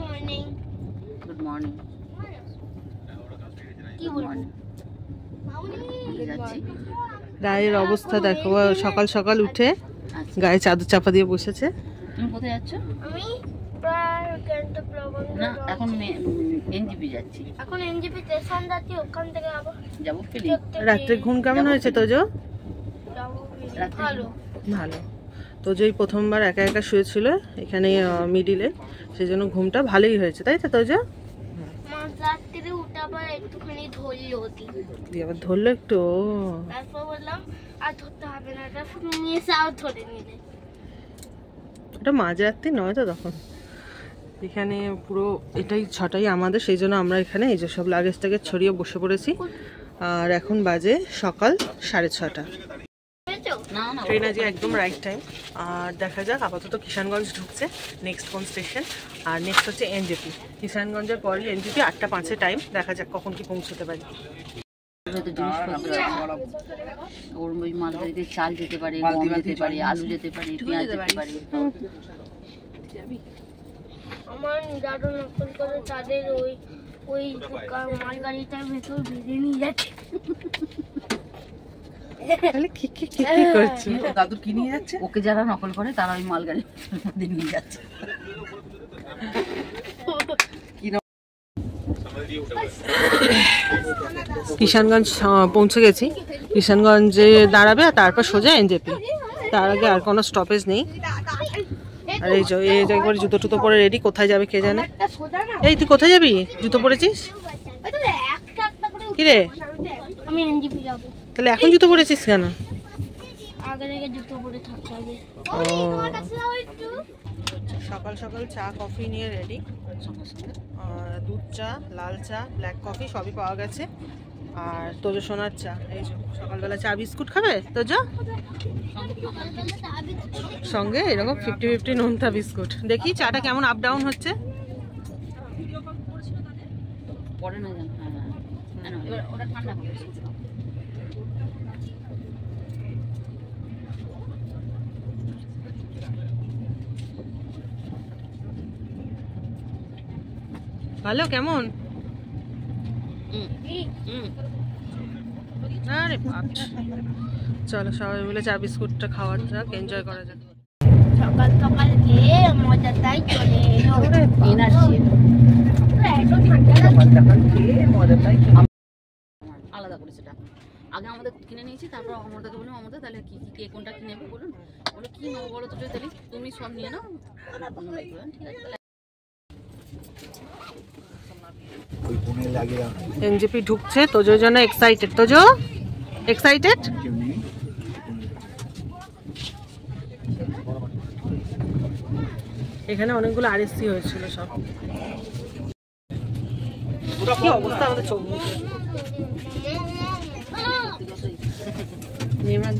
Morning. Good morning. কি বলবো? গায়ের অবস্থা দেখো, সকাল সকাল উঠে গায়ে চাদর চাপা দিয়ে বসেছে। তুমি কোথায় যাচ্ছ? আমি না, এখন এনজিপি যাচ্ছি। এখন এনজিপি স্টেশন যাচ্ছি, ওখান থেকে আবার যাবো ফিলি। রাত্রে ঘুম কেমন হয়েছে তোজো? ভালো ভালো। তোজোই প্রথমবার একা একা শুয়েছিল এখানে মিডিলে, সেই জন্য ঘুমটা ভালোই হয়েছে, তাই তো তোজো? রাত্রে উঠে আবার একটুখানি ধরলো, আবার ধরলো একটু, তারপর বললাম আর ধরতে হবে না, এটা শুনে নিয়ে এসে আর ধরে নিলে। ওটা মাঝরাত্রি নয় তো তখন। এখানে পুরো এটাই ছটাই আমাদের, সেই জন্য আমরা এখানে এই যে সব লাগেজটাকে ছড়িয়ে বসে পড়েছি। আর এখন বাজে সকাল 6:30। ট্রেন আজকে একদম রাইট টাইম। আর দেখা যাক, আপাতত কিষানগঞ্জ ঢুকছে নেক্সট কোন স্টেশন, আর নেক্সট হচ্ছে এনজেপি। কিষানগঞ্জের পরে এনজেপি 8:05 টাইম, দেখা যাক কখন কি পৌঁছতে পারি। ওর ওই মালগাড়িতে চাল যেতে পারে, গম যেতে পারে, আলু যেতে পারে, পেঁয়াজ যেতে পারে। আমার দাদু নকল করে তাদের ওই মালগাড়িটার ভেতর ভেজে নিয়ে যাচ্ছে। দাদু কি নিয়ে যাচ্ছে? ওকে যারা নকল করে তারা ওই মালগাড়ি নিয়ে যাচ্ছে। কিষানগঞ্জ পৌঁছে গেছি। কিষানগঞ্জে দাঁড়াবে আর তারপর সোজা এনজেপি, তার আগে আর কোনো স্টপেজ নেই। আর এই যে একবার জুতো টুতো পরে রেডি, কোথায় যাবে কে জানে। এই তুই কোথায় যাবি? জুতো পরেছিস কি রে? আমি এনজিপি যাব। তাহলে এখন জুতো পরেছিস কেন? আগে থেকে জুতো পরে থাকতে হবে। সকাল সকাল চা কফি নিয়ে রেডি, দুধ চা, লাল চা, ব্ল্যাক কফি সবই পাওয়া গেছে। আর তোজো সোনার চা। এই যে সকালবেলা চা বিস্কুট খাবে তোজো, সঙ্গে এরকম 50-50 নোনতা বিস্কুট। দেখি চাটা কেমন আপ ডাউন হচ্ছে। ভালো কেমন? আরে বাপ, চলো সবাই মিলে চা বিস্কুটটা খাওয়া যাক, এনজয় করা যাক। সকাল সকাল খেয়ে মজাটাই চলে এলো। এনার্জি আলাদা করে সেটা আগে আমাদের কিনে নিয়েছি, তারপর আমাদেরকে বললাম আমাদের তাহলে কি কে কোনটা কিনে নেবে বলুন। বলো কি নেবো বলো তো, তাহলে তুমি সব নিয়ে নাও। ঠিক আছে এনজেপি ঢুকছে, তোজোর জন্য এক্সাইটেড। তোজো এক্সাইটেড? এখানে অনেকগুলো আরএসসি হয়েছিল সব। কি অবস্থা আমাদের চোখ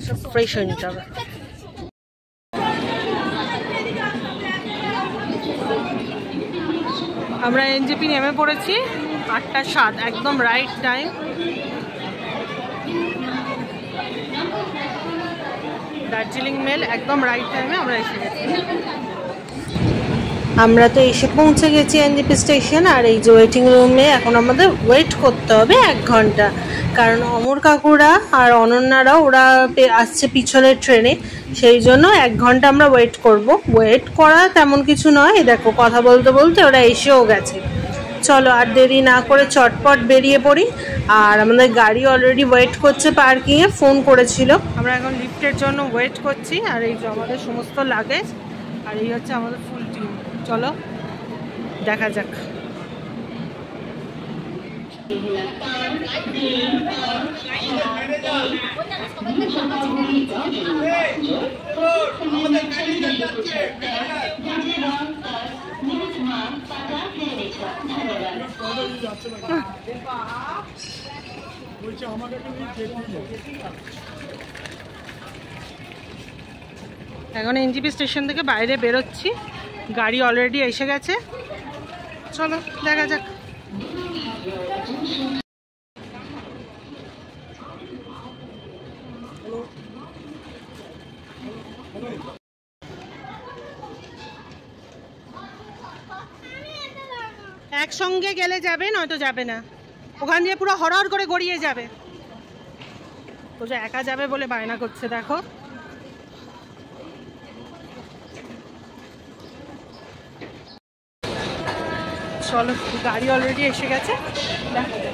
সব ফ্রেশ হয়ে নিতে হবে। আমরা এনজেপি নেমে পড়েছি 8:07, একদম রাইট টাইম। দার্জিলিং মেল একদম রাইট টাইমে আমরা এসে গেছি। আমরা তো এসে পৌঁছে গেছি এনজেপি স্টেশন। আর এই যে ওয়েটিং রুমে এখন আমাদের ওয়েট করতে হবে 1 ঘন্টা, কারণ অমর কাকুরা আর অনন্যারাও ওরা আসছে পিছনের ট্রেনে, সেই জন্য 1 ঘন্টা আমরা ওয়েট করব। ওয়েট করা তেমন কিছু নয়, দেখো কথা বলতে বলতে ওরা এসেও গেছে। চলো আর দেরি না করে চটপট বেরিয়ে পড়ি। আর আমাদের গাড়ি অলরেডি ওয়েট করছে পার্কিংয়ে, ফোন করেছিল। আমরা এখন লিফটের জন্য ওয়েট করছি। আর এই যে আমাদের সমস্ত লাগেজ, আর এই হচ্ছে আমাদের ফুল টিম। চলো দেখা যাক। এখন এনজেপি স্টেশন থেকে বাইরে বেরোচ্ছি, গাড়ি অলরেডি এসে গেছে। চলো দেখা যাক। একসঙ্গে গেলে যাবে, নয়তো যাবে না। ওখান দিয়ে পুরো হরহর করে গড়িয়ে যাবে। ও যে একা যাবে বলে বায়না করছে, দেখো। চলো, গাড়ি অলরেডি এসে গেছে, দেখা যাক।